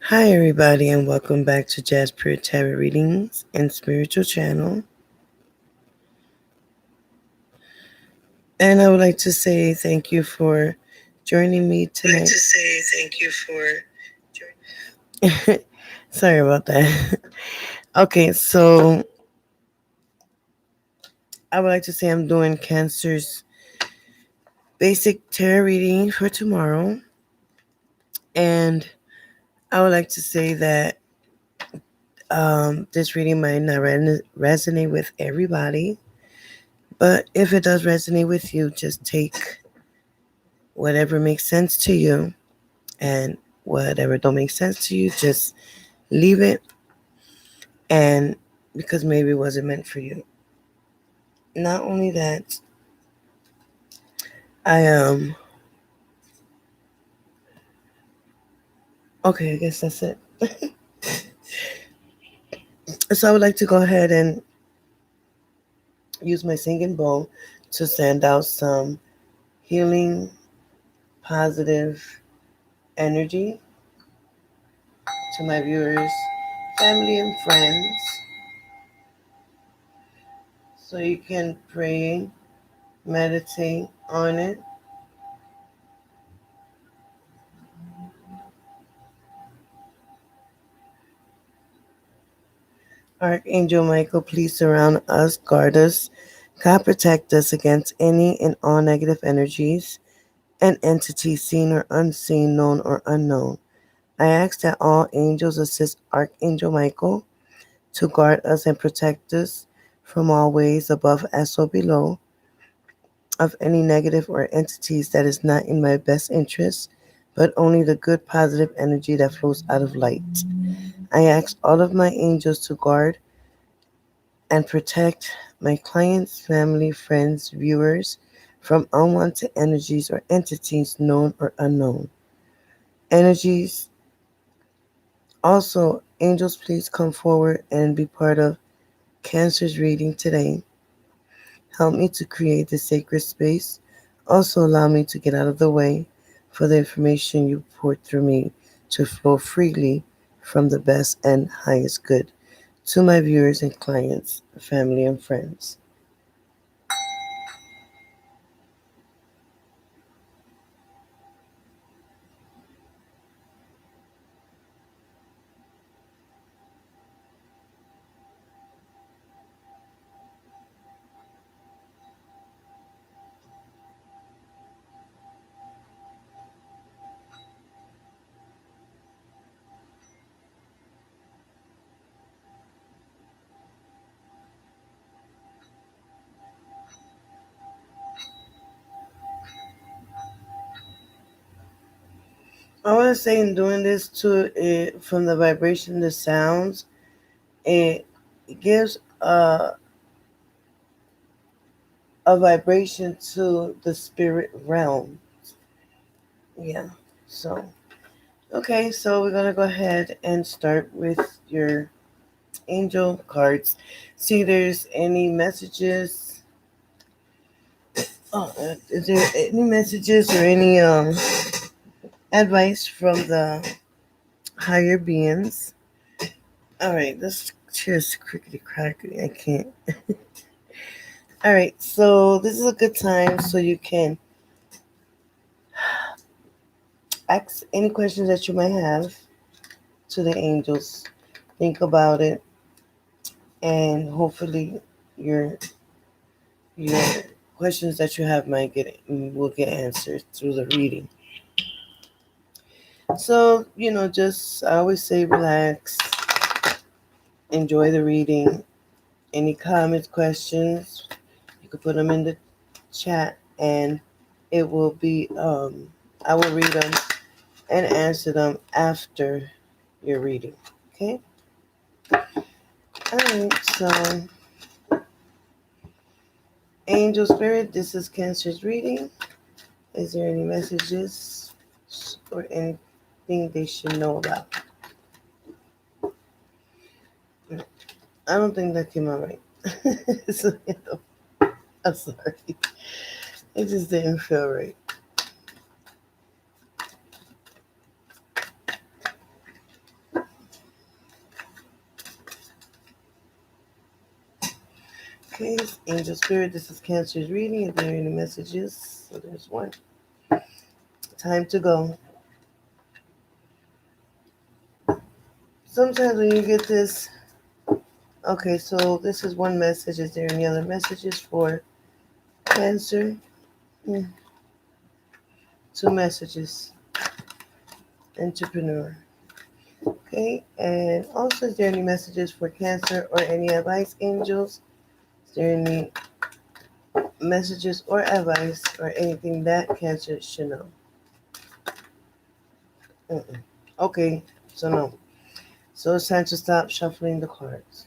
Hi, everybody, and welcome back to Jazz Prayer Tarot Readings and Spiritual Channel. And I would like to say thank you for joining me tonight. Sorry about that. Okay, so I would like to say I'm doing Cancer's basic tarot reading for tomorrow. And I would like to say that this reading might not resonate with everybody. But if it does resonate with you, just take whatever makes sense to you, and whatever don't make sense to you, just leave it. And because maybe it wasn't meant for you. Not only that, I okay, I guess that's it. So I would like to go ahead and use my singing bowl to send out some healing, positive energy to my viewers, family, and friends. So you can pray, meditate on it. Archangel Michael, please surround us, guard us, God protect us against any and all negative energies and entities seen or unseen, known or unknown. I ask that all angels assist Archangel Michael to guard us and protect us from all ways above as so below of any negative or entities that is not in my best interest, but only the good positive energy that flows out of light. I ask all of my angels to guard and protect my clients, family, friends, viewers from unwanted energies or entities known or unknown. Energies. Also, angels, please come forward and be part of Cancer's reading today. Help me to create the sacred space. Also, allow me to get out of the way for the information you pour through me to flow freely from the best and highest good to my viewers and clients, family, and friends. I want to say in doing this to it from the vibration, the sounds, it gives a vibration to the spirit realm. Yeah. So, okay, so we're going to go ahead and start with your angel cards. See, there's any messages. Oh, is there any messages or any advice from the higher beings? All right, this chair's crickety crackety. I can't. All right, so this is a good time so you can ask any questions that you might have to the angels. Think about it, and hopefully your questions that you have will get answered through the reading. So just I always say relax, enjoy the reading. Any comments, questions, you can put them in the chat, and it will be I will read them and answer them after your reading. Okay. All right. So, Angel Spirit, this is Cancer's reading. Is there any messages or anything they should know about? I don't think that came out right. So, I'm sorry. It just didn't feel right. Okay, Angel Spirit, this is Cancer's reading. If there are any messages, so there's one. Time to go. Sometimes when you get this, okay, so this is one message. Is there any other messages for Cancer? Hmm. Two messages. Entrepreneur. Okay, and also, is there any messages for Cancer or any advice, angels? Is there any messages or advice or anything that Cancer should know? Mm-mm. Okay, so no. So it's time to stop shuffling the cards.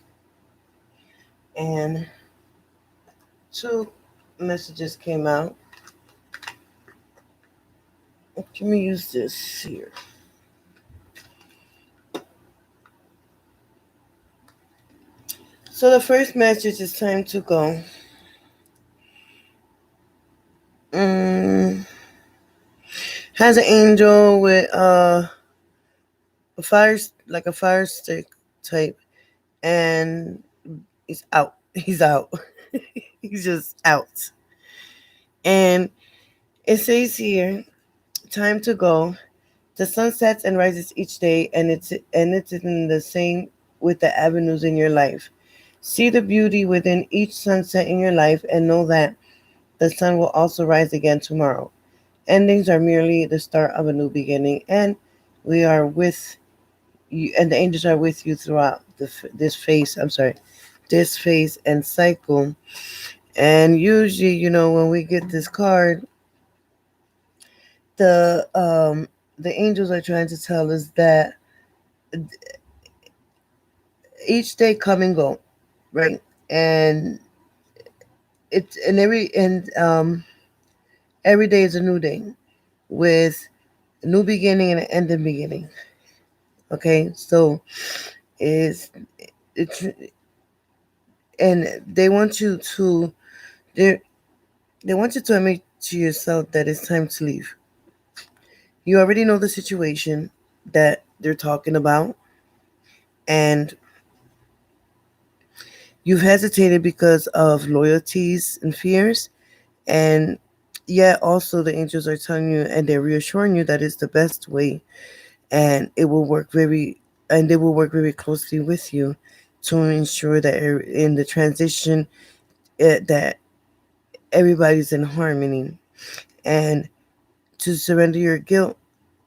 And two messages came out. Let me use this here. So the first message is time to go. Mm, has an angel with a fire, like a fire stick type, and he's out. He's out. He's just out. And it says here, time to go. The sun sets and rises each day, and it's in the same with the avenues in your life. See the beauty within each sunset in your life, and know that the sun will also rise again tomorrow. Endings are merely the start of a new beginning, and we are with you, and the angels are with you throughout this phase. I'm sorry, this phase and cycle. And usually, when we get this card, the um the angels are trying to tell us that each day come and go, right? And it's and every day is a new day with a new beginning and an ending beginning. Okay, so is it's and they they want you to admit to yourself that it's time to leave. You already know the situation that they're talking about, and you've hesitated because of loyalties and fears, and yet also the angels are telling you and they're reassuring you that it's the best way, and they will work very closely with you to ensure that in the transition, that everybody's in harmony, and to surrender your guilt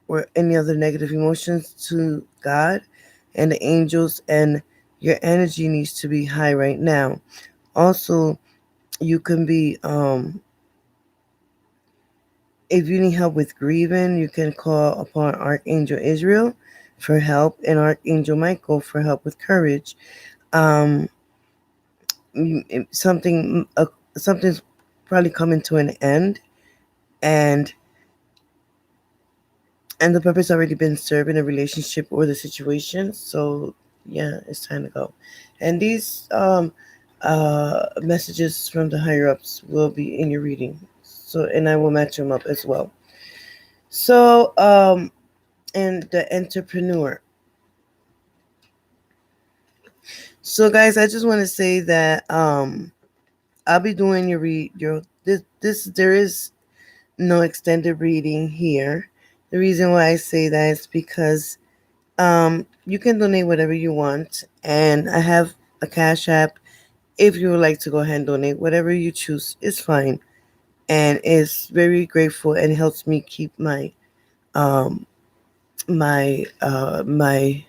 or any other negative emotions to God and the angels, and your energy needs to be high right now. Also, you can be if you need help with grieving, you can call upon Archangel Israel for help and Archangel Michael for help with courage. Um, something's probably coming to an end, and the purpose already been served in a relationship or the situation. So yeah, it's time to go. And these messages from the higher ups will be in your reading. So, and I will match them up as well. So and the entrepreneur. So guys, I just want to say that I'll be doing your this there is no extended reading here. The reason why I say that is because you can donate whatever you want, and I have a Cash App. If you would like to go ahead and donate, whatever you choose is fine, and it's very grateful and helps me keep um my I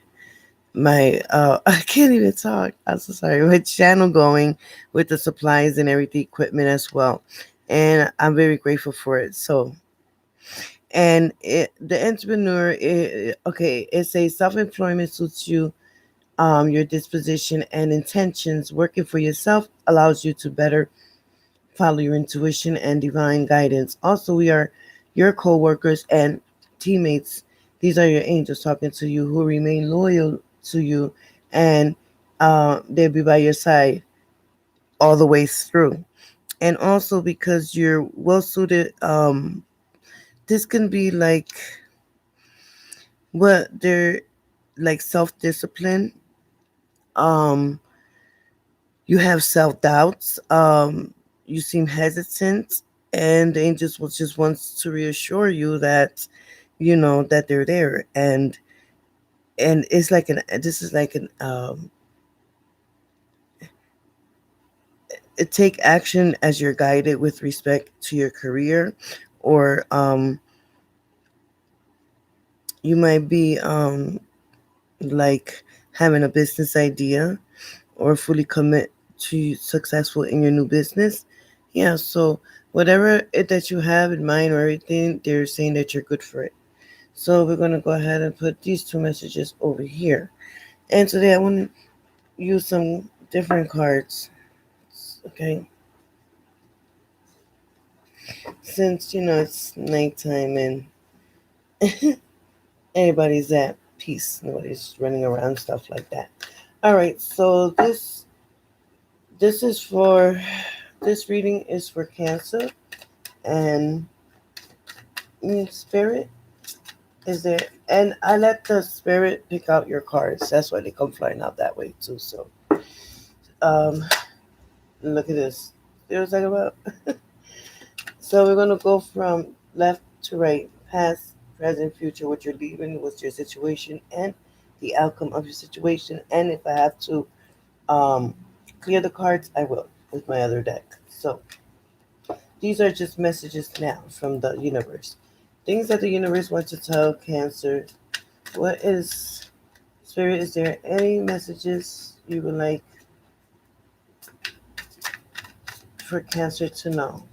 can't even talk. I'm so sorry. My channel going with the supplies and everything equipment as well, and I'm very grateful for it. So, and the entrepreneur, okay, it says self-employment suits you, your disposition and intentions. Working for yourself allows you to better follow your intuition and divine guidance. Also, we are your co-workers and teammates. These are your angels talking to you who remain loyal to you, and they'll be by your side all the way through. And also because you're well suited, this can be like what they're like self discipline. Um, You have self doubts. You seem hesitant, and the angels will just wants to reassure you that that they're there, and it's like an this is like an take action as you're guided with respect to your career, or you might be like having a business idea or fully commit to successful in your new business. Yeah, so whatever it that you have in mind or everything, they're saying that you're good for it. So we're going to go ahead and put these two messages over here. And today I want to use some different cards. Okay, since it's nighttime and everybody's at peace, nobody's running around, stuff like that. All right, so this is for this reading is for Cancer, and Spirit is there, and I let the Spirit pick out your cards. That's why they come flying out that way too. So um look at this. It was like about so we're gonna go from left to right, past, present, future, what you're leaving, what's your situation, and the outcome of your situation. And if I have to um clear the cards, I will with my other deck. So these are just messages now from the universe. Things that the universe wants to tell Cancer. What is Spirit? Is there any messages you would like for Cancer to know?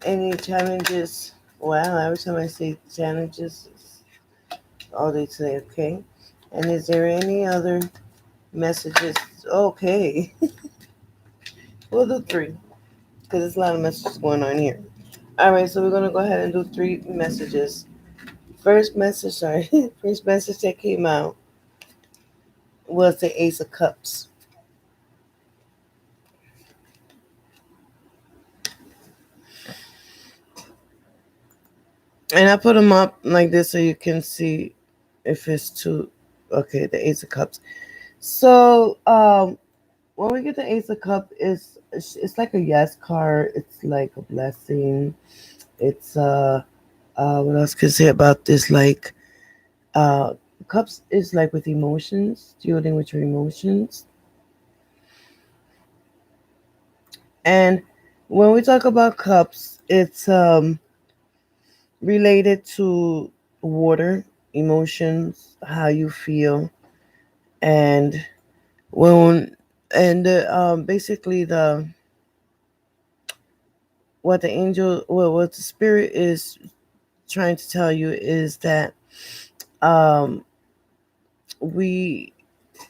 Any challenges? Wow, every time I say challenges, it's all day today, okay? And is there any other messages? Okay, we'll do three because there's a lot of messages going on here. All right, so we're going to go ahead and do three messages. First message, sorry, first message that came out was the Ace of Cups. And I put them up like this so you can see if it's too. Okay, the Ace of Cups. So when we get the Ace of Cup, it's like a yes card. It's like a blessing. It's what else can I say about this? Like uh, cups is like with emotions, dealing with your emotions. And when we talk about cups, it's related to water, emotions, how you feel, and when and basically the what the angel, well, what the spirit is trying to tell you is that um we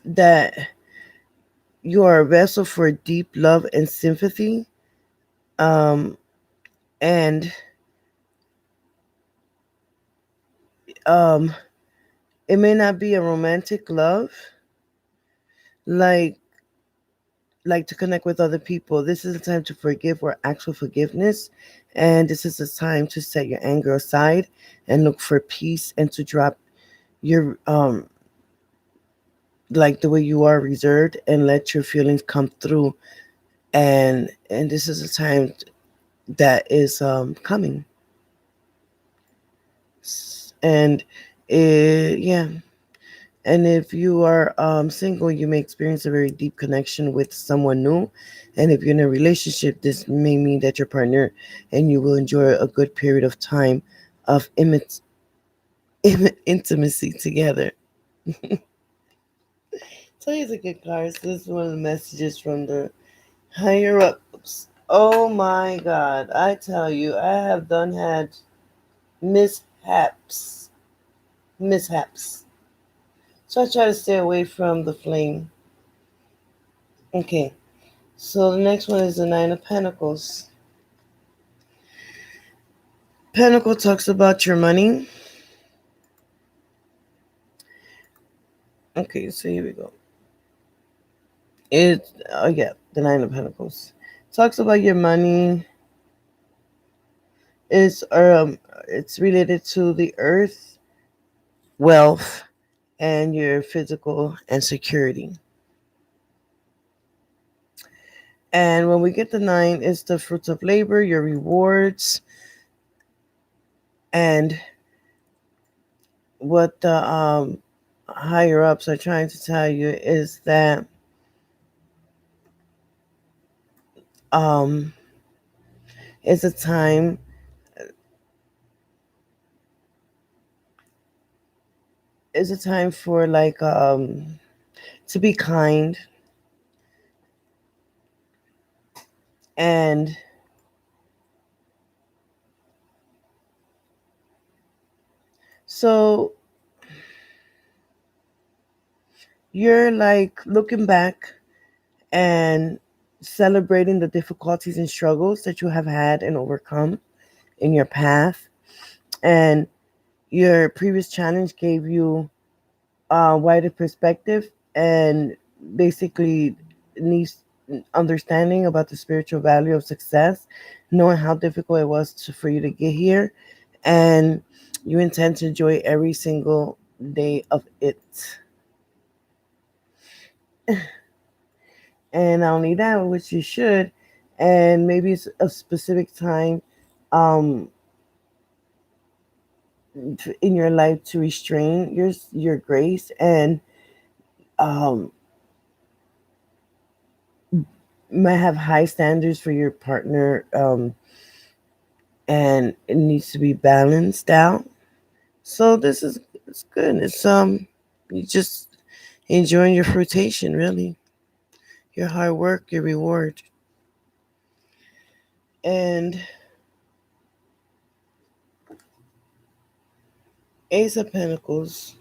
that you are a vessel for deep love and sympathy, um and um it may not be a romantic love, like to connect with other people. This is a time to forgive or actual forgiveness, and this is a time to set your anger aside and look for peace, and to drop your like the way you are reserved and let your feelings come through. And this is a time that is coming. And yeah, and if you are single, you may experience a very deep connection with someone new. And if you're in a relationship, this may mean that your partner and you will enjoy a good period of time of intimacy together. So here's a good card. So this is one of the messages from the higher ups. Oh my God. I tell you, I have done had mishaps. Mishaps. So I try to stay away from the flame. Okay. So the next one is the Nine of Pentacles. Pentacle talks about your money. Okay, so here we go. It oh yeah, the Nine of Pentacles talks about your money. It's related to the earth, wealth, and your physical and security. And when we get the 9, it's the fruits of labor, your rewards, and what the higher ups are trying to tell you is that um, it's a time for like to be kind, and so you're like looking back and celebrating the difficulties and struggles that you have had and overcome in your path. And your previous challenge gave you a wider perspective and basically needs understanding about the spiritual value of success, knowing how difficult it was for you to get here, and you intend to enjoy every single day of it. And not only that, which you should, and maybe it's a specific time um, in your life to restrain your grace and um, might have high standards for your partner, and it needs to be balanced out. So this is it's good. It's you just enjoying your fruitation, really, your hard work, your reward, and Ace of Pentacles,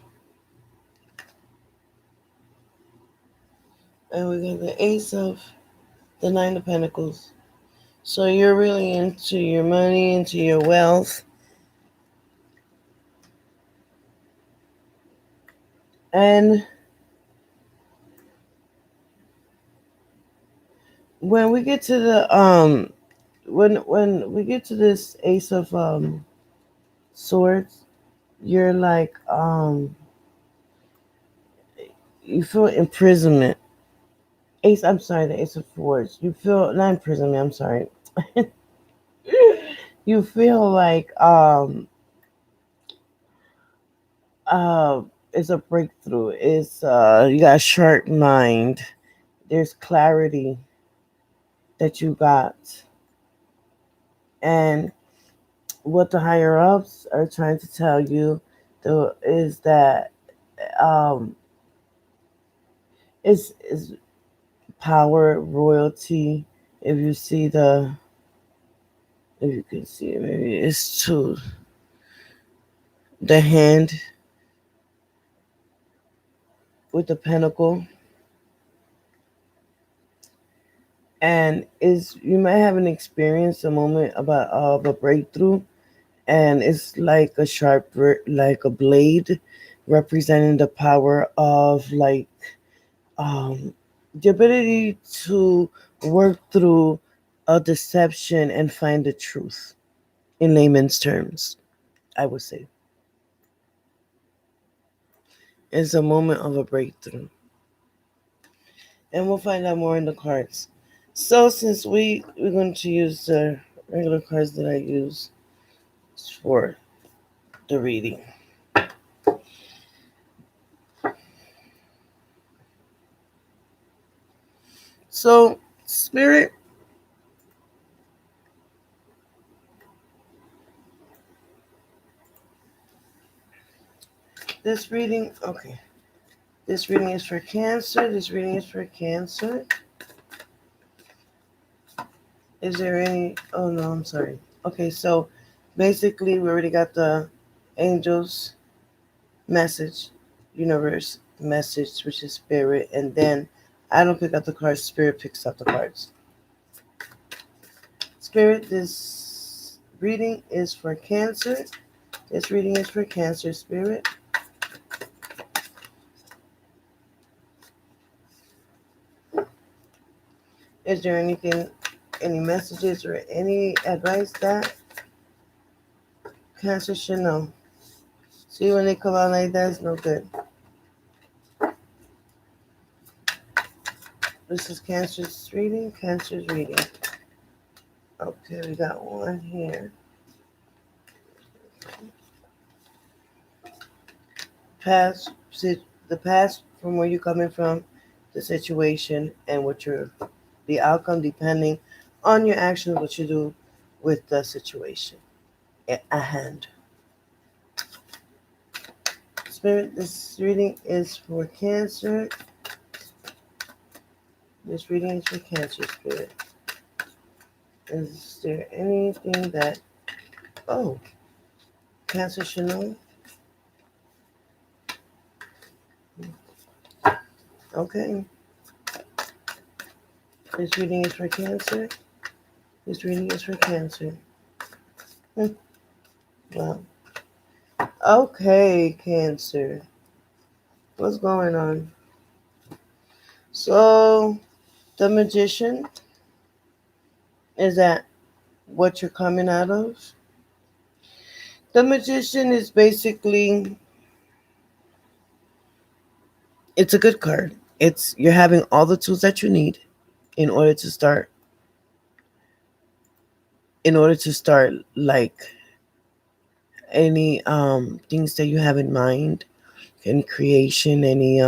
and we got the 9 of Pentacles. So you're really into your money, into your wealth, and when we get to the when we get to this Ace of Swords, you're like you feel imprisonment. I'm sorry, the Ace of Swords. You feel not imprisonment. I'm sorry. You feel like uh it's a breakthrough. It's you got a sharp mind. There's clarity that you got, and what the higher ups are trying to tell you though is that um is power, royalty. If you see if you can see it, maybe it's to the hand with the pentacle, and is you might have an experience, a moment about of a breakthrough, and it's like a sharp, like a blade, representing the power of like um, the ability to work through a deception and find the truth. In layman's terms, I would say it's a moment of a breakthrough, and we'll find out more in the cards. So since we're going to use the regular cards that I use for the reading. So, Spirit, this reading, okay. This reading is for Cancer. This reading is for Cancer. Is there any? Oh no, I'm sorry. Okay, so basically, we already got the angels message, universe message, which is spirit, and then I don't pick up the cards. Spirit picks up the cards. Spirit, this reading is for Cancer. This reading is for Cancer, Spirit. Is there anything, any messages or any advice that Cancer should know? See, when they come out like that, it's no good. This is Cancer's reading. Cancer's reading. Okay, we got one here. Past, the past from where you're coming from, the situation, and what your the outcome depending on your actions, what you do with the situation at hand. Spirit, this reading is for Cancer. This reading is for Cancer, Spirit. Is there anything that, oh, Cancer should know? Okay. This reading is for Cancer. This reading is for Cancer. Well, okay, Cancer. What's going on? So, the Magician, is that what you're coming out of? The Magician is basically, it's a good card. It's you're having all the tools that you need in order to start like any things that you have in mind, any creation, any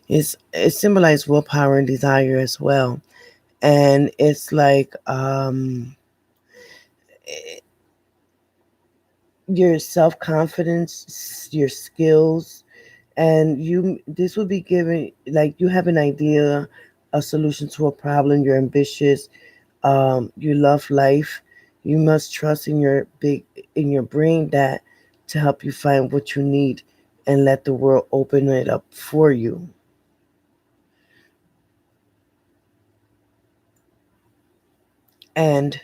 it symbolizes willpower and desire as well. And it's like your self-confidence, your skills, and you this would be given like you have an idea, a solution to a problem, you're ambitious, you love life, you must trust in your brain that to help you find what you need and let the world open it up for you. And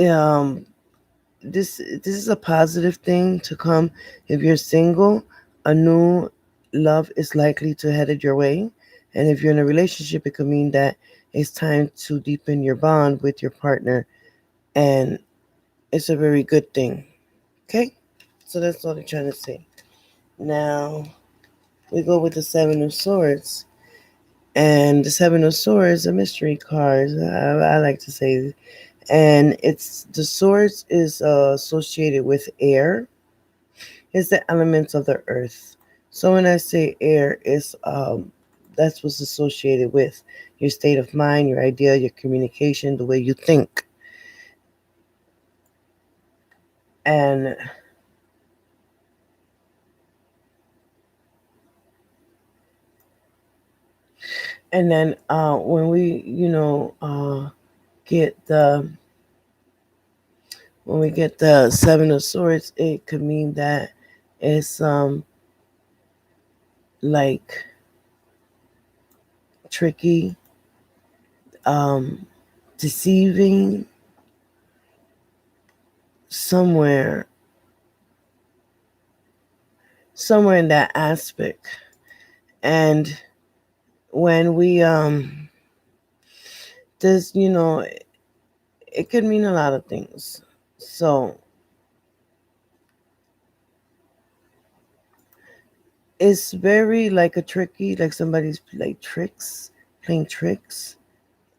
um this is a positive thing to come. If you're single, a new love is likely to headed your way. And if you're in a relationship, it could mean that it's time to deepen your bond with your partner. And it's a very good thing. Okay? So that's all they're trying to say. Now we go with the Seven of Swords. And the Seven of Swords, a mystery card. I like to say, and it's the swords is associated with air. It's the elements of the earth. So when I say air, it's that's what's associated with your state of mind, your idea, your communication, the way you think, and then when we get the when we get the Seven of Swords, it could mean that it's like tricky, um, deceiving somewhere, somewhere in that aspect. And when we this it could mean a lot of things. So it's very like a tricky, like somebody's playing tricks.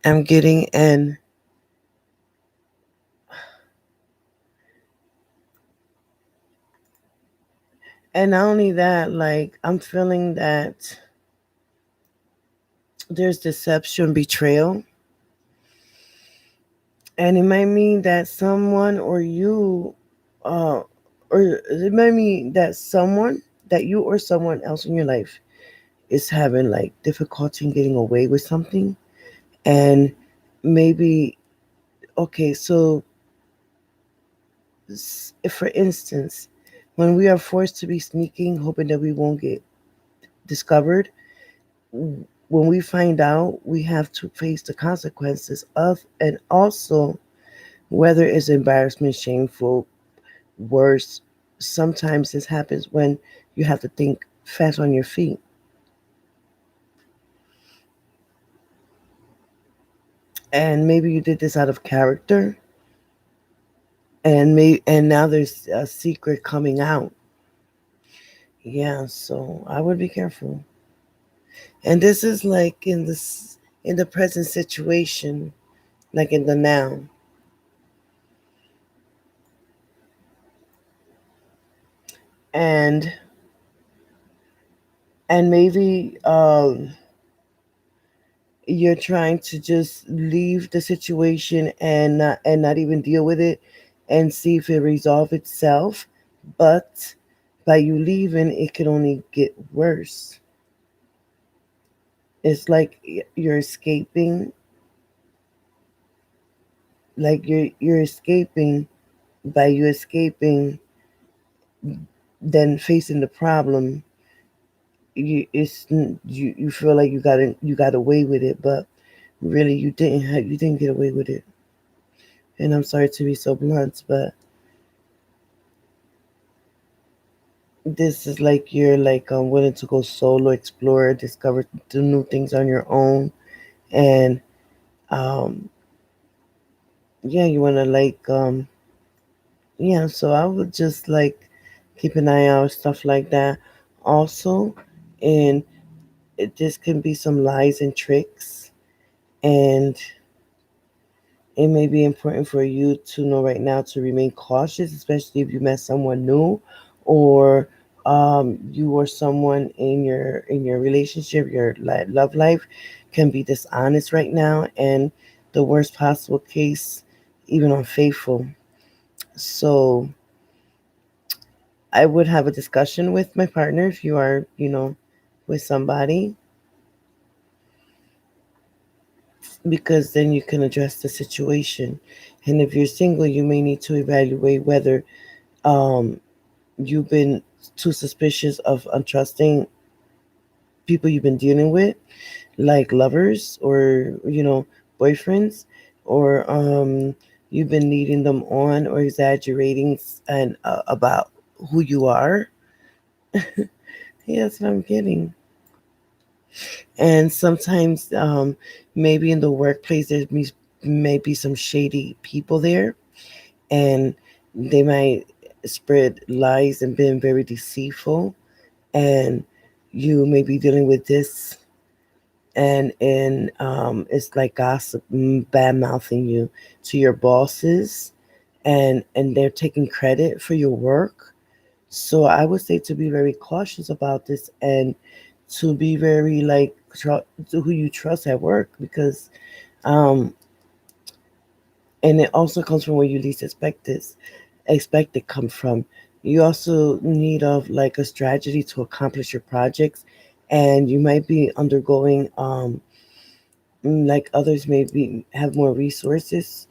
I'm getting and not only that, like I'm feeling that there's deception, betrayal, and it might mean that someone or you, uh, or it might mean that someone that you or someone else in your life is having like difficulty in getting away with something, and maybe okay, so if for instance, when we are forced to be sneaking, hoping that we won't get discovered, when we find out, we have to face the consequences of, and also whether it's embarrassment, shameful, worse. Sometimes this happens when you have to think fast on your feet. And maybe you did this out of character, and now there's a secret coming out. Yeah, so I would be careful. And this is like in the present situation, like in the now. And maybe you're trying to just leave the situation and not even deal with it and see if it resolve itself. But by you leaving, it could only get worse. It's like you're escaping, like you're escaping. By you escaping, then facing the problem, you feel like you got away with it, but really you didn't get away with it. And I'm sorry to be so blunt, but this is like you're like willing to go solo, explore, discover, do new things on your own, and um, yeah, you want to like yeah. So I would just like keep an eye out, stuff like that. Also, and this can be some lies and tricks, and it may be important for you to know right now to remain cautious, especially if you met someone new, or you or someone in your relationship, your love life, can be dishonest right now, and the worst possible case, even unfaithful. So I would have a discussion with my partner if you are, with somebody, because then you can address the situation. And if you're single, you may need to evaluate whether um, you've been too suspicious of untrusting people you've been dealing with, like lovers or boyfriends, or you've been leading them on or exaggerating and about who you are. Yeah, that's what I'm getting. And sometimes maybe in the workplace may be some shady people there, and they might spread lies and been very deceitful, and you may be dealing with this, and it's like gossip, bad mouthing you to your bosses, and they're taking credit for your work. So I would say to be very cautious about this, and to be very like to who you trust at work, because um and it also comes from where you least expect it come from. You also need of like a strategy to accomplish your projects, and you might be undergoing like others maybe have more resources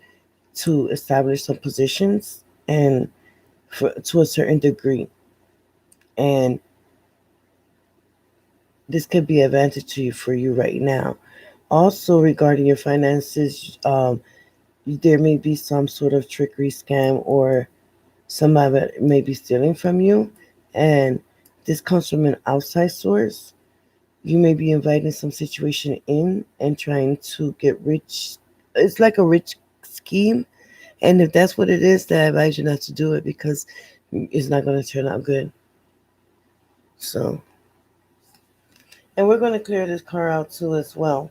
to establish some positions, and to a certain degree, and this could be advantage to you for you right now. Also, regarding your finances, there may be some sort of trickery, scam, or somebody may be stealing from you, and this comes from an outside source. You may be inviting some situation in and trying to get rich. It's like a rich scheme, and if that's what it is, then I advise you not to do it, because it's not going to turn out good. So, and we're going to clear this car out too as well.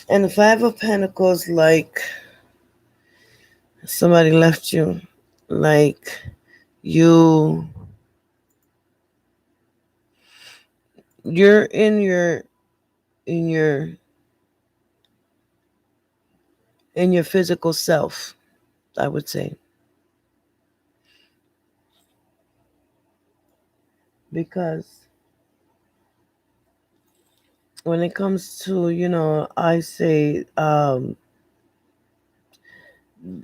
And the Five of Pentacles, like somebody left you, like you, you're in your in your physical self, I would say, because when it comes to I say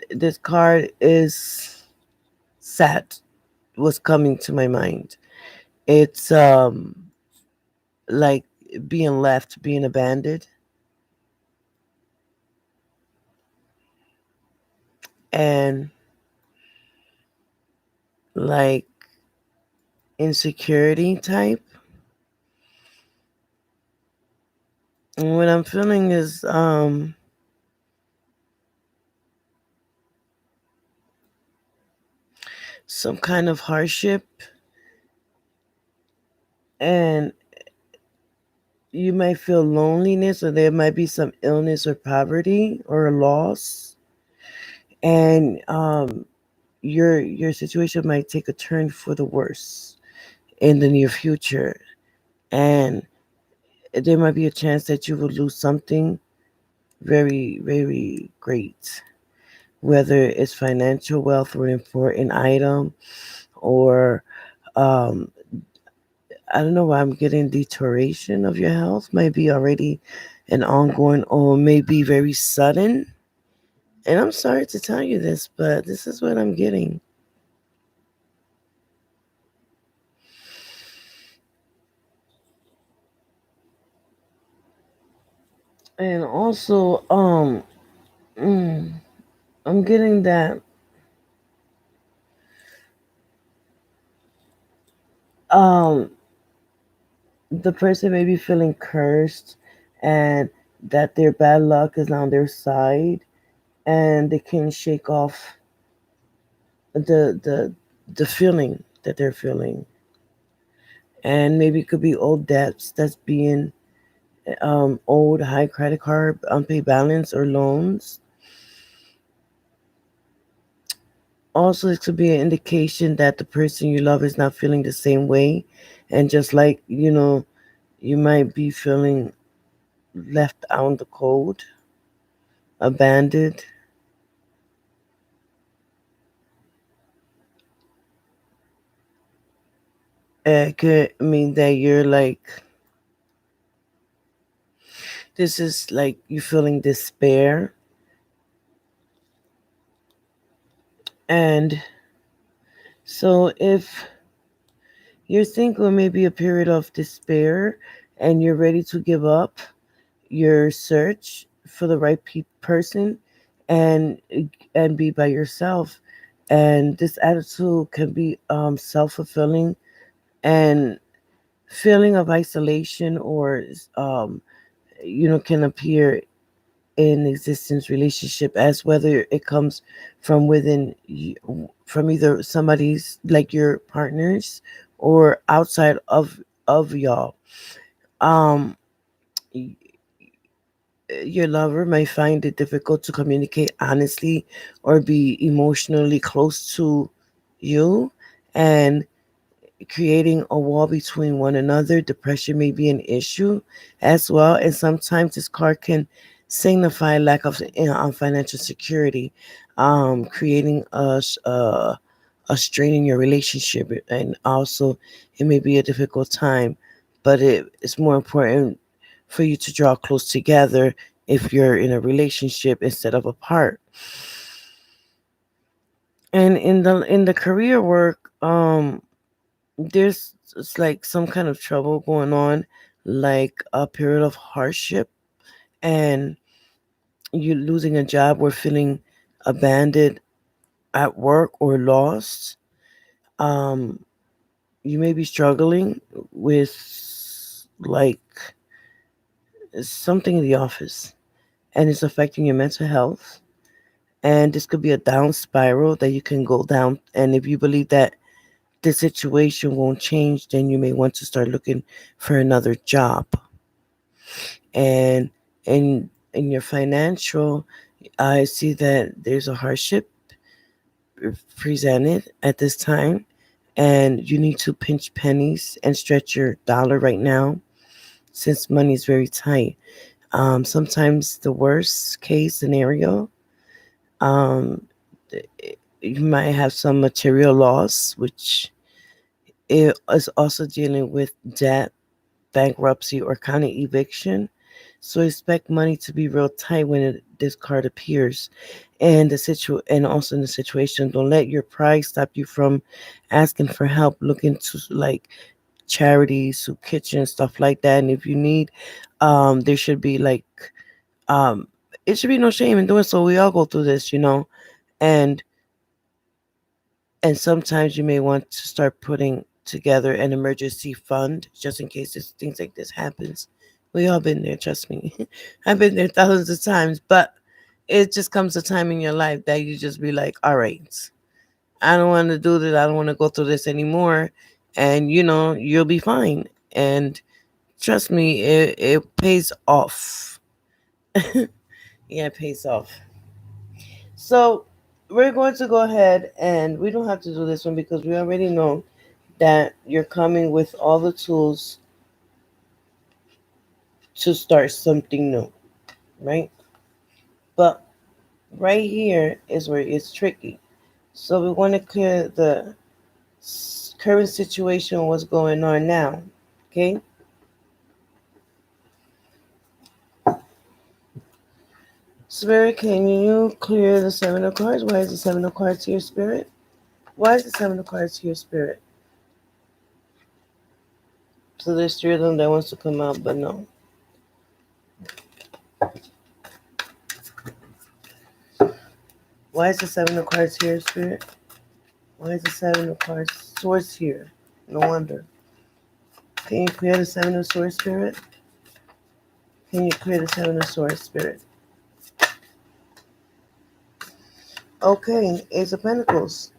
this card is sad. Was coming to my mind. It's like being left, being abandoned, and like insecurity type. And what I'm feeling is some kind of hardship, and you might feel loneliness, or there might be some illness or poverty or loss, and your situation might take a turn for the worse in the near future, and there might be a chance that you will lose something very, very great, whether it's financial wealth or an important item, or um, I don't know why I'm getting deterioration of your health, might be already an ongoing or maybe very sudden. And I'm sorry to tell you this, but this is what I'm getting. And also, mm, I'm getting that um the person may be feeling cursed, and that their bad luck is on their side, and they can't shake off the the the feeling that they're feeling. And maybe it could be old debts that's being owed, high credit card, unpaid balance, or loans. Also, it could be an indication that the person you love is not feeling the same way. And just like, you might be feeling left out in the cold, abandoned. It could mean that you're like, this is like you feeling despair. And so if you're thinking maybe a period of despair and you're ready to give up your search for the right person, and be by yourself, and this attitude can be self-fulfilling, and feeling of isolation, or um, can appear in existence relationship, as whether it comes from within from either somebody's like your partners, or outside of y'all. um your lover may find it difficult to communicate honestly or be emotionally close to you, and creating a wall between one another. Depression may be an issue as well, and sometimes this card can signify lack of financial security, creating a strain in your relationship, and also it may be a difficult time, but it's more important for you to draw close together if you're in a relationship instead of apart. And in the career work, there's it's like some kind of trouble going on, like a period of hardship, and you losing a job or feeling abandoned at work or lost. Um, you may be struggling with like something in the office, and it's affecting your mental health. And this could be a down spiral that you can go down. And if you believe that the situation won't change, then you may want to start looking for another job. And in your financial, I see that there's a hardship presented at this time, and you need to pinch pennies and stretch your dollar right now, since money is very tight. Sometimes the worst case scenario, um, you might have some material loss, which it is also dealing with debt, bankruptcy, or kind of eviction. So expect money to be real tight when this card appears. And and also in the situation, don't let your pride stop you from asking for help. Look into like charities, soup kitchens, stuff like that. And if you need, there should be like, um, it should be no shame in doing so. We all go through this, and sometimes you may want to start putting together an emergency fund just in case things like this happens. We all been there, trust me. I've been there thousands of times, but it just comes a time in your life that you just be like, all right, I don't want to do this. I don't want to go through this anymore. And you'll be fine. And Trust me, it pays off. Yeah, it pays off. So we're going to go ahead, and we don't have to do this one because we already know that you're coming with all the tools to start something new, right? But right here is where it's tricky. So we want to clear the current situation, what's going on now. Okay. Spirit, can you clear the Seven of Cards? Why is the Seven of Cards here, Spirit? Why is the Seven of Cards here, Spirit? So there's three of them that wants to come out, but no. Why is the Seven of Cards here, Spirit? Why is the Seven of Cards Swords here? No wonder. Can you clear the Seven of Swords, Spirit? Can you clear the Seven of Swords, Spirit? Okay, Ace of Pentacles.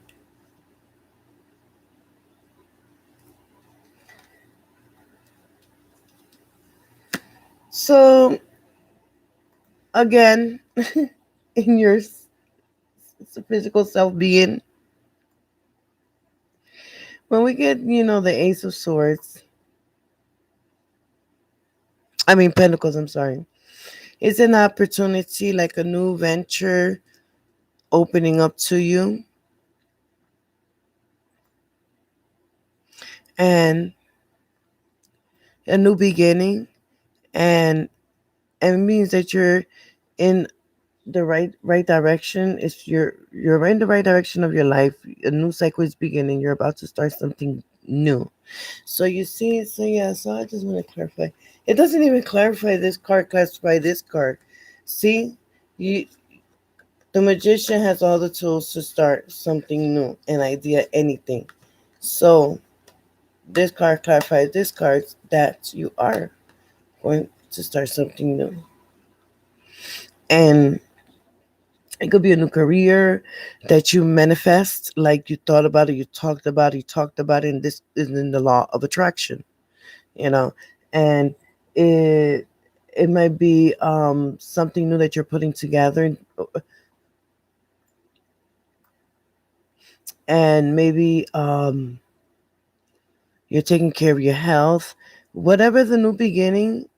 So, again, in your physical self being, when we get, the Ace of Swords, I mean Pentacles, I'm sorry. It's an opportunity, like a new venture opening up to you. And a new beginning. And it means that you're in the right direction. If you're in the right direction of your life, a new cycle is beginning. You're about to start something new. So you see, so yeah, so I just want to clarify. It doesn't even clarify this card, classify this card. See, you the magician has all the tools to start something new, an idea, anything. So this card clarifies this card that you are going to start something new. And it could be a new career that you manifest, like you thought about it, you talked about it, and this is in the law of attraction, you know. And it it might be something new that you're putting together, and maybe you're taking care of your health. Whatever the new beginning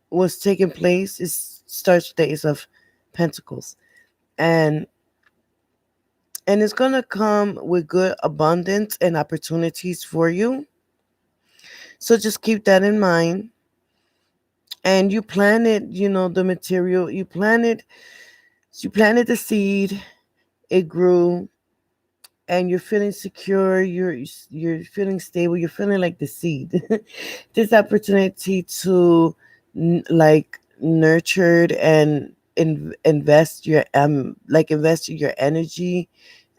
was taking place, it starts with the Ace of Pentacles, and it's gonna come with good abundance and opportunities for you. So just keep that in mind. And you planted, the material. You planted the seed. It grew, and you're feeling secure. You're feeling stable. You're feeling like the seed. This opportunity to like nurtured and invest your energy,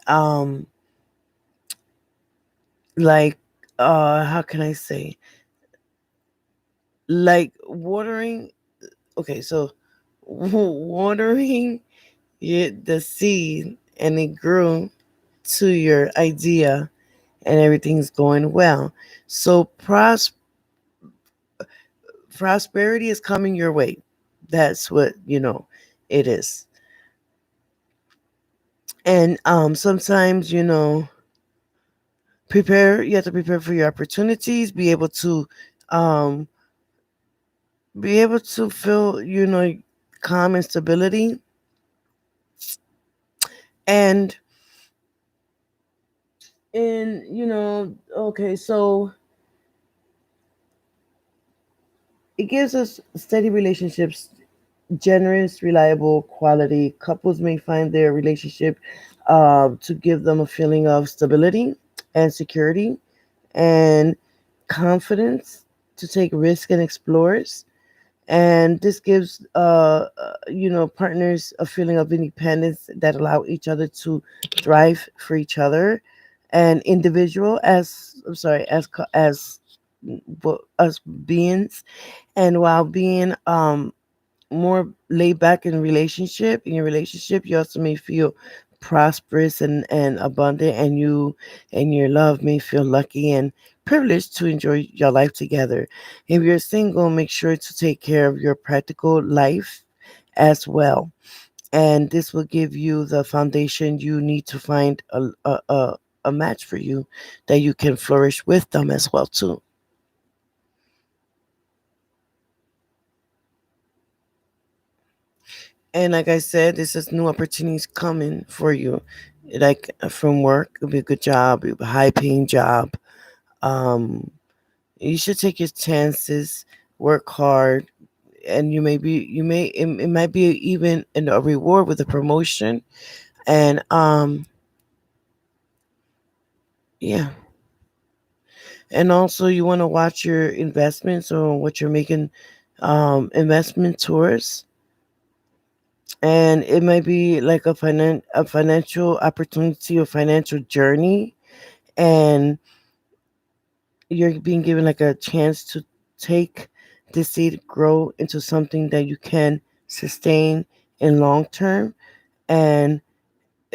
um like how can I say, like watering. Okay, so watering the seed, and it grew to your idea, and everything's going well. So prosperity is coming your way. That's what it is. And sometimes, you have to prepare for your opportunities, um be able to feel, calm and stability. And okay, so it gives us steady relationships, generous, reliable, quality. Couples may find their relationship to give them a feeling of stability and security and confidence to take risk and explores. And this gives partners a feeling of independence that allow each other to thrive for each other, and individual as I'm sorry as us beings. And while being more laid back in your relationship, you also may feel prosperous and abundant, and your love may feel lucky and privileged to enjoy your life together. If you're single, make sure to take care of your practical life as well. And this will give you the foundation you need to find a match for you that you can flourish with them as well too. And like I said, this is new opportunities coming for you. Like from work, it'll be a good job, it'll be a high paying job. Um, you should take your chances, work hard, and it might be even a reward with a promotion. And yeah. And also you want to watch your investments or what you're making investment towards. And it might be like a financial opportunity or financial journey, and you're being given like a chance to take this seed, grow into something that you can sustain in long term and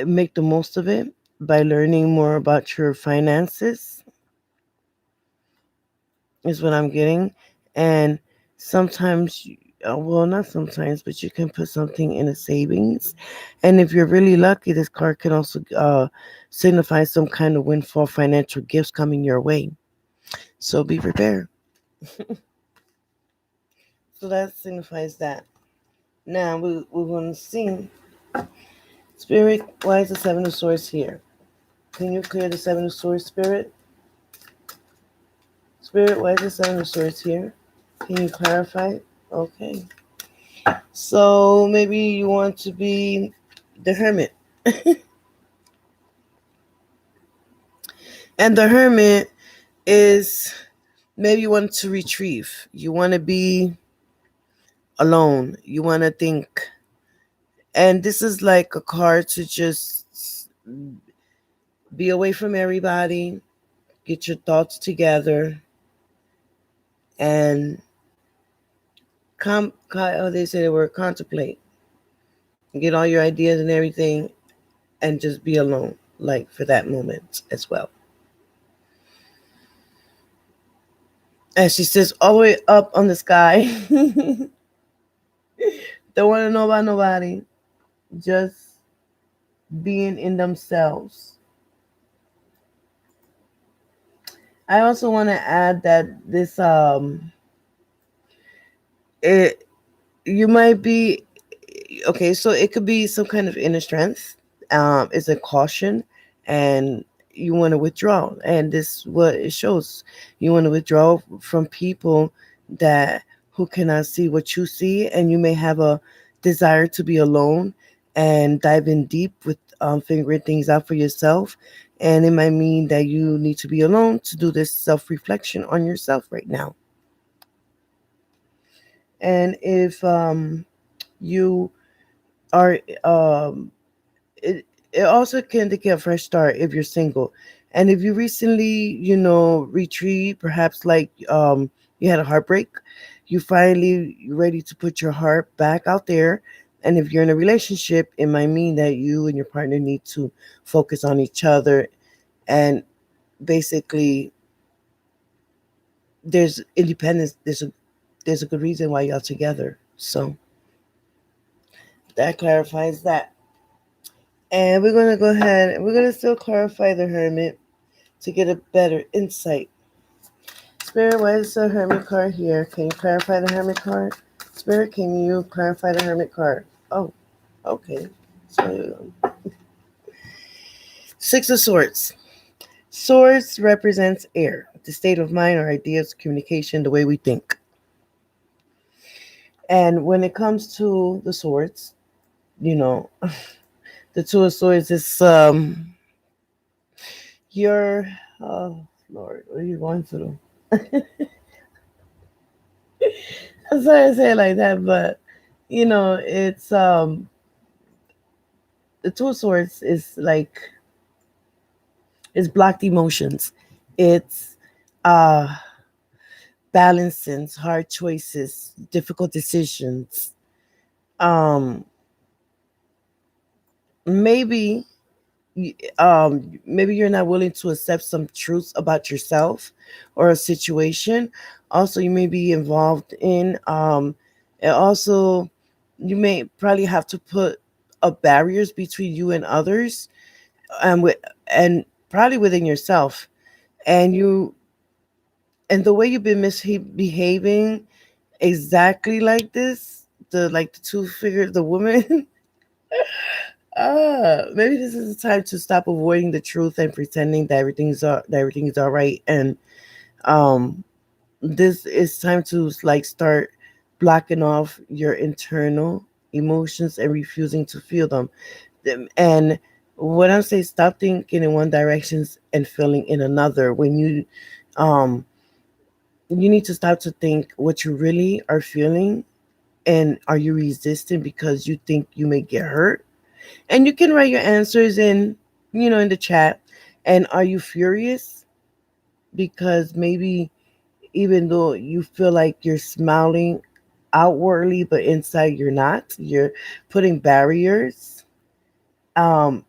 make the most of it by learning more about your finances, is what I'm getting. And sometimes, well, not sometimes, but you can put something in a savings. And if you're really lucky, this card can also signify some kind of windfall financial gifts coming your way. So be prepared. So that signifies that. Now we're going to see Spirit. Why is the Seven of Swords here? Can you clear the Seven of Swords, Spirit? Spirit, why is the Seven of Swords here? Can you clarify? Okay. So maybe you want to be the hermit. And the hermit is maybe you want to retrieve. You want to be alone. You want to think. And this is like a card to just be away from everybody, get your thoughts together, and oh, they say the word contemplate. Get all your ideas and everything, and just be alone, like for that moment as well. And she says, all the way up on the sky. Don't want to know about nobody. Just being in themselves. I also want to add that this it you might be okay, so it could be some kind of inner strength. It's a caution, and you want to withdraw, and this what it shows. You want to withdraw from people that who cannot see what you see, and you may have a desire to be alone and dive in deep with figuring things out for yourself. And it might mean that you need to be alone to do this self-reflection on yourself right now. And if you are it, it also can indicate a fresh start if you're single. And if you recently, retreat, perhaps like you had a heartbreak, you finally ready to put your heart back out there. And if you're in a relationship, it might mean that you and your partner need to focus on each other. And basically, there's independence. There's a good reason why y'all together. So that clarifies that. And we're gonna go ahead and we're gonna still clarify the hermit to get a better insight. Spirit, why is the hermit card here? Can you clarify the hermit card? Spirit, can you clarify the hermit card? Oh, okay. So, Six of Swords. Swords represents air, the state of mind or ideas, communication, the way we think. And when it comes to the swords, you know, the Two of Swords is your, oh Lord, what are you going through? I'm sorry to say it like that, but it's the Two of Swords is like it's blocked emotions. It's uh balancing hard choices, difficult decisions. Um Maybe maybe you're not willing to accept some truths about yourself or a situation. Also, you may be involved in and also you may probably have to put up barriers between you and others, with and probably within yourself. And the way you've been misbehaving exactly like this, the two figure, the woman. Maybe this is the time to stop avoiding the truth and pretending that everything is all right. And um, this is time to like start blocking off your internal emotions and refusing to feel them. And what I'm saying, stop thinking in one direction and feeling in another. Um, you need to start to think what you really are feeling, and are you resisting because you think you may get hurt? And you can write your answers in the chat. And are you furious because maybe even though you feel like you're smiling outwardly, but inside you're not, you're putting barriers. Um,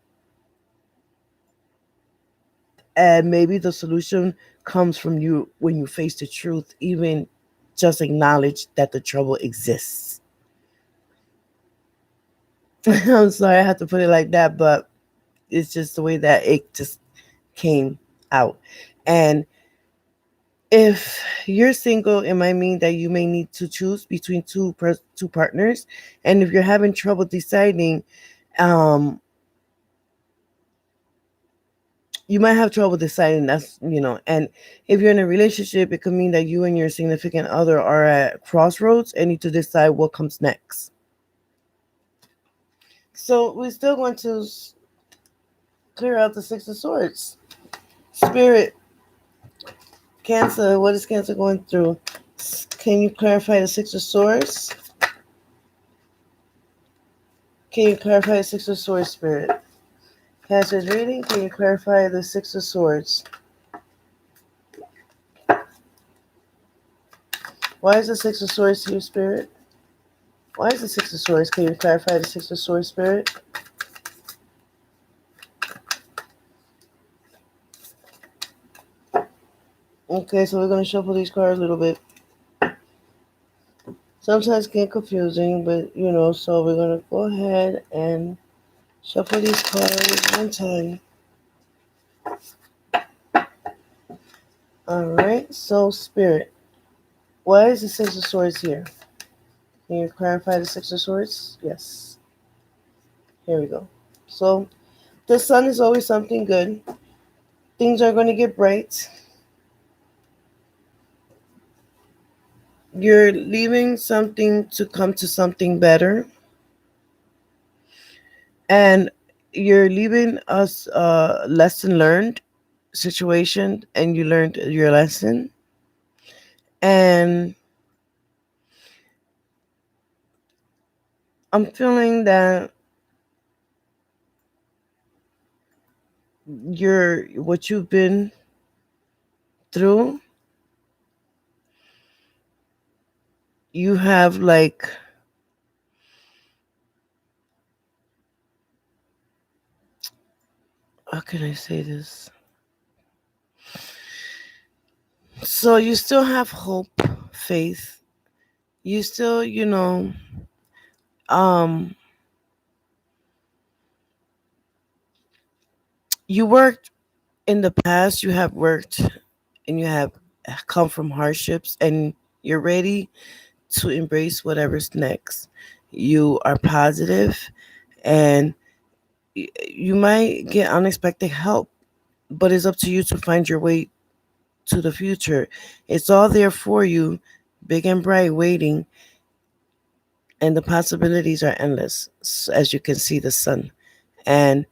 and maybe the solution comes from you when you face the truth, even just acknowledge that the trouble exists. I'm sorry I have to put it like that, but it's just the way that it just came out. And if you're single, it might mean that you may need to choose between two partners. And if you're having trouble deciding, um, you might have trouble deciding. And if you're in a relationship, it could mean that you and your significant other are at crossroads and need to decide what comes next. So we're still going to clear out the Six of Swords. Spirit, Cancer, what is Cancer going through? Can you clarify the Six of Swords? Can you clarify the Six of Swords, Spirit? Cancer's reading, can you clarify the Six of Swords? Why is the Six of Swords here, Spirit? Why is the Six of Swords? Can you clarify the Six of Swords, Spirit? Okay, so we're going to shuffle these cards a little bit. Sometimes it get confusing, but so we're going to go ahead and shuffle these cards one time. Alright, so Spirit, why is the Six of Swords here? Can you clarify the Six of Swords? Yes. Here we go. So, the sun is always something good. Things are going to get bright. You're leaving something to come to something better. And you're leaving us a lesson learned situation, and you learned your lesson. And I'm feeling that what you've been through, you have like, how can I say this? So you still have hope, faith. You still, um, you worked in the past, you have worked and you have come from hardships, and you're ready to embrace whatever's next. You are positive, and you might get unexpected help, but it's up to you to find your way to the future. It's all there for you, big and bright, waiting, and the possibilities are endless, as you can see the sun. And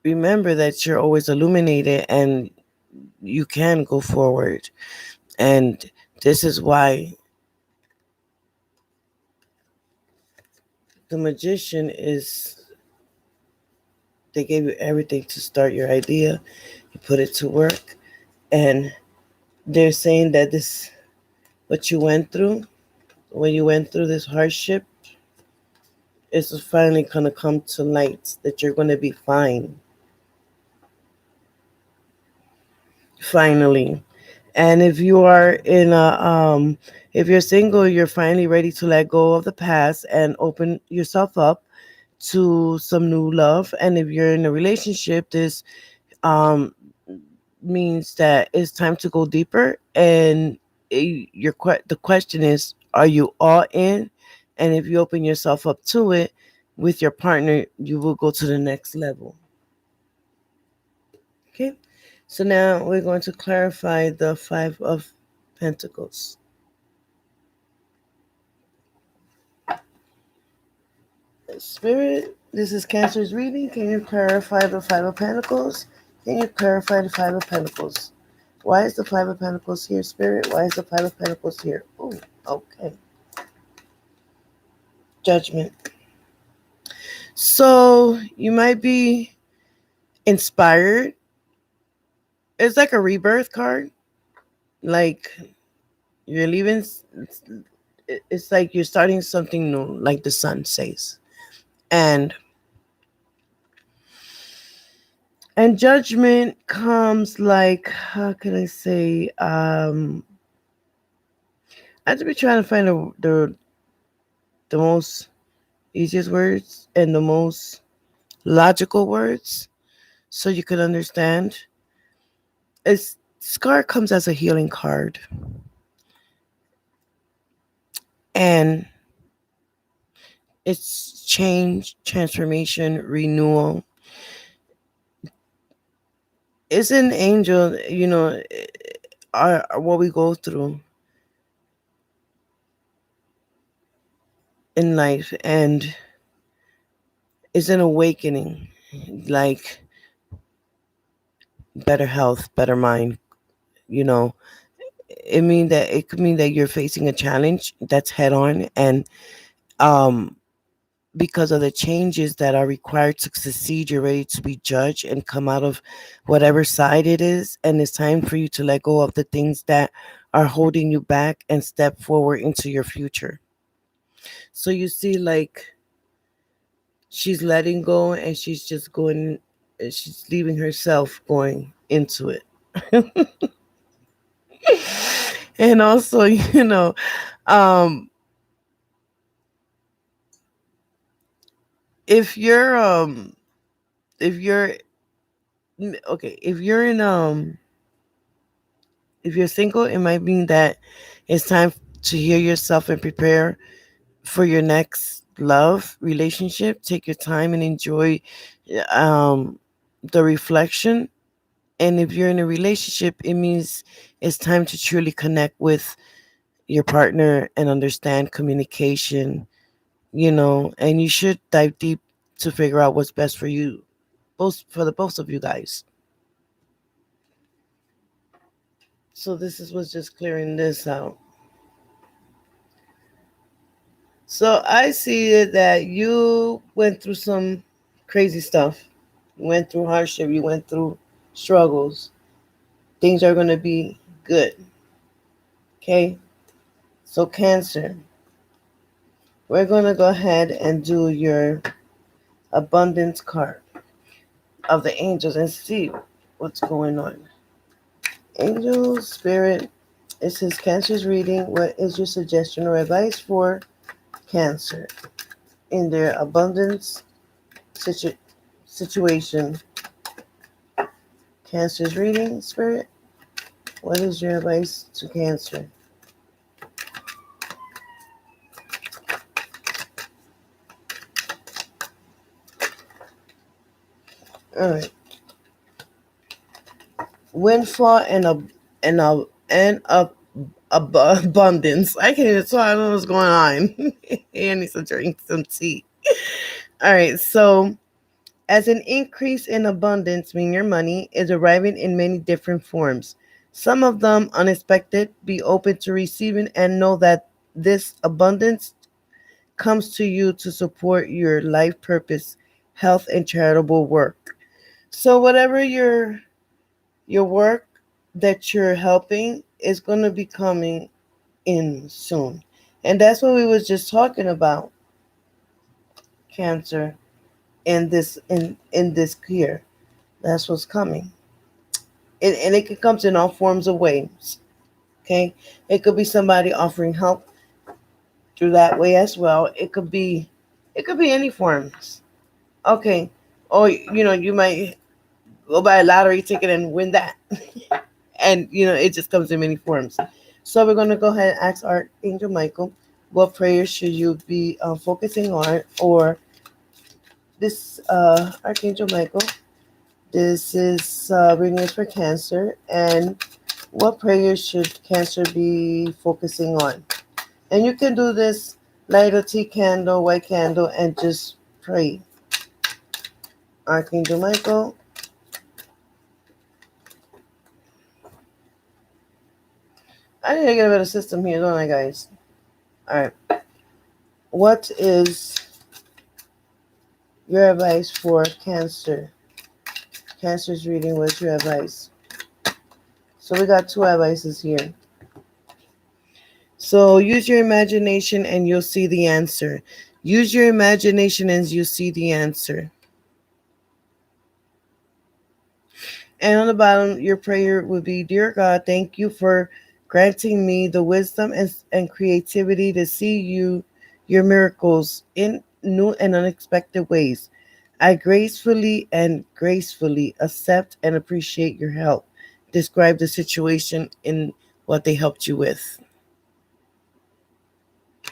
remember that you're always illuminated and you can go forward. And this is why the magician is, they gave you everything to start your idea, you put it to work, and they're saying that this, what you went through, when you went through this hardship, It's finally going to come to light that you're going to be fine. Finally. And if you are in a if you're single, you're finally ready to let go of the past and open yourself up to some new love. And if you're in a relationship, this um means that it's time to go deeper. And the question is, are you all in? And if you open yourself up to it with your partner, you will go to the next level. Okay, so now we're going to clarify the Five of Pentacles. Spirit, this is Cancer's reading. Can you clarify the Five of Pentacles? Can you clarify the Five of Pentacles? Why is the Five of Pentacles here, Spirit? Why is the Five of Pentacles here? Oh, okay. Judgment. So you might be inspired. It's like a rebirth card. Like you're leaving. It's like you're starting something new, like the sun says. And judgment comes like, how can I say? I have to be trying to find the most easiest words and the most logical words so you can understand. It's Scar comes as a healing card, and it's change, transformation, renewal. It's an angel, what we go through in life, and it's an awakening, like better health, better mind. You know, it could mean that you're facing a challenge that's head on, and um because of the changes that are required to succeed, you're ready to be judged and come out of whatever side it is. And it's time for you to let go of the things that are holding you back and step forward into your future. So you see, like, she's letting go and she's just going, she's leaving herself going into it. And also, um, if you're, if you're, okay, if you're single, it might mean that it's time to hear yourself and prepare for your next love relationship. Take your time and enjoy um, the reflection. And if you're in a relationship, it means it's time to truly connect with your partner and understand communication, and you should dive deep to figure out what's best for you, both for the both of you guys. So this is what's just clearing this out. So I see it that you went through some crazy stuff. You went through hardship. You went through struggles. Things are going to be good. Okay? So, Cancer, we're going to go ahead and do your abundance card of the angels and see what's going on. Angels, Spirit, it says Cancer's reading. What is your suggestion or advice for Cancer in their abundance situation? Cancer's reading, Spirit. What is your advice to Cancer? All right. Windfall and abundance. I can't even tell. I don't know what's going on. I need to drink some tea. All right. So, as an increase in abundance, mean your money is arriving in many different forms. Some of them unexpected. Be open to receiving and know that this abundance comes to you to support your life purpose, health, and charitable work. So whatever your work that you're helping is going to be coming in soon. And that's what we was just talking about. Cancer in this year. That's what's coming. And it could come in all forms of ways. Okay? It could be somebody offering help through that way as well. It could be any forms. Okay. Or you might go buy a lottery ticket and win that. And it just comes in many forms. So we're going to go ahead and ask Archangel Michael, what prayers should you be focusing on? Or this Archangel Michael, this is reading is for Cancer, and what prayers should Cancer be focusing on? And you can do this, light a tea candle, white candle, and just pray. Archangel Michael, I need to get a better system here, don't I, guys? All right. What is your advice for Cancer? Cancer's reading, what's your advice? So we got two advices here. So use your imagination and you'll see the answer. Use your imagination and you'll see the answer. And on the bottom, your prayer would be, Dear God, thank you for granting me the wisdom and creativity to see your miracles in new and unexpected ways. I gracefully accept and appreciate your help. Describe the situation in what they helped you with.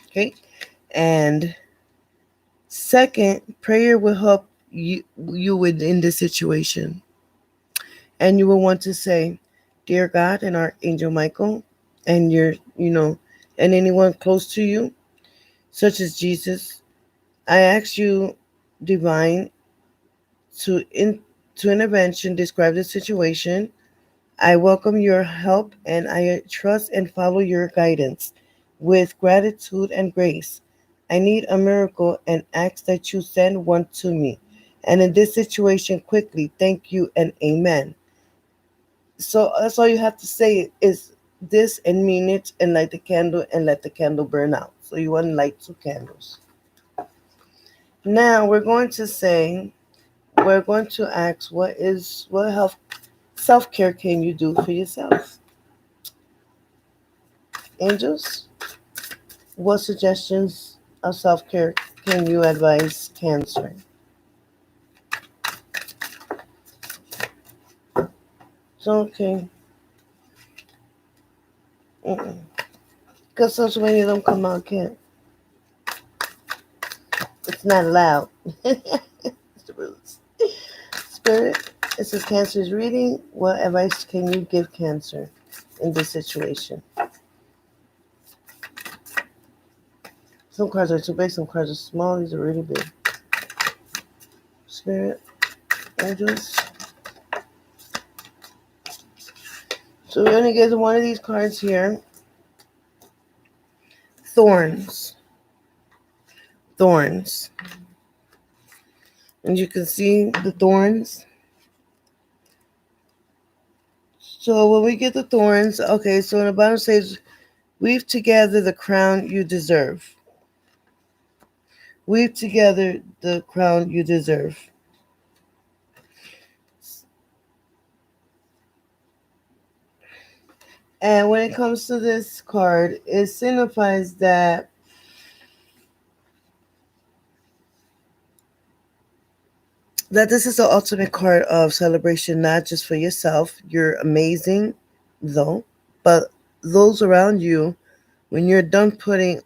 Okay? And second, prayer will help you within the situation. And you will want to say, Dear God and Archangel Michael, and and anyone close to you, such as Jesus, I ask you, divine, to intervention, describe the situation. I welcome your help and I trust and follow your guidance with gratitude and grace. I need a miracle and ask that you send one to me. And in this situation, quickly, thank you and amen. So that's all you have to say is this and mean it and light the candle and let the candle burn out. So you want to light two candles. Now we're going to ask what health self-care can you do for yourself? Angels, what suggestions of self-care can you advise Cancer? So okay. Because so many of them come out can't. It's not allowed. It's the rules. Spirit, this is Cancer's reading. What advice can you give Cancer in this situation? Some cards are too big, some cards are small. These are really big. Spirit, angels. So we're going to get one of these cards here. Thorns. Thorns. And you can see the thorns. So when we get the thorns, okay, so in the bottom says, weave together the crown you deserve. Weave together the crown you deserve. And when it comes to this card, it signifies that this is the ultimate card of celebration, not just for yourself. You're amazing, though, but those around you, when you're done putting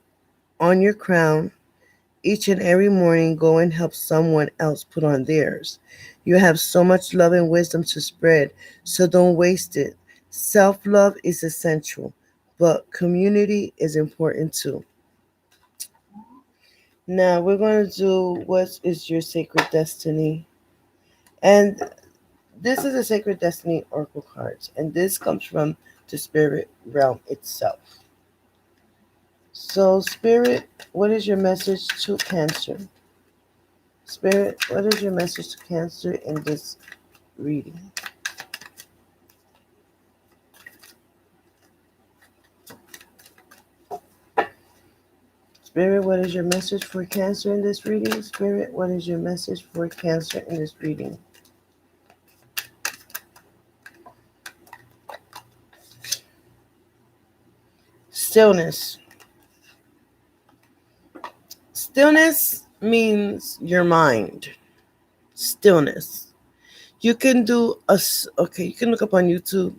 on your crown, each and every morning, go and help someone else put on theirs. You have so much love and wisdom to spread, so don't waste it. Self-love is essential, but community is important too. Now, we're going to do what is your sacred destiny. And this is a sacred destiny oracle cards, and this comes from the spirit realm itself. So, Spirit, what is your message to Cancer? Spirit, what is your message to Cancer in this reading? Spirit, what is your message for Cancer in this reading? Spirit, what is your message for Cancer in this reading? Stillness. Stillness means your mind. Stillness. You can do you can look up on YouTube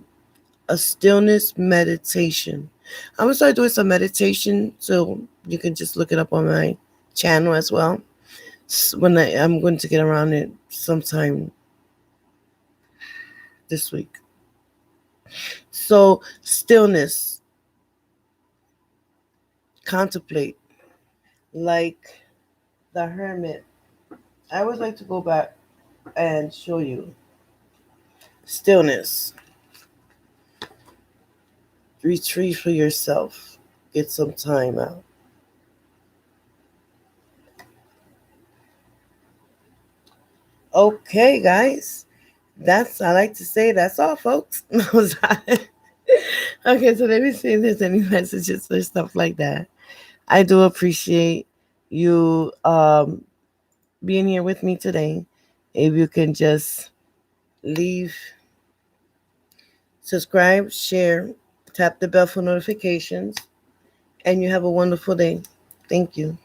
a stillness meditation. I'm gonna start doing some meditation, so you can just look it up on my channel as well. When I'm going to get around it sometime this week. So stillness, contemplate, like the hermit. I would like to go back and show you stillness. Retreat for yourself. Get some time out. Okay, guys. I like to say that's all, folks. Okay, so let me see if there's any messages or stuff like that. I do appreciate you being here with me today. If you can just leave, subscribe, share, tap the bell for notifications, and you have a wonderful day. Thank you.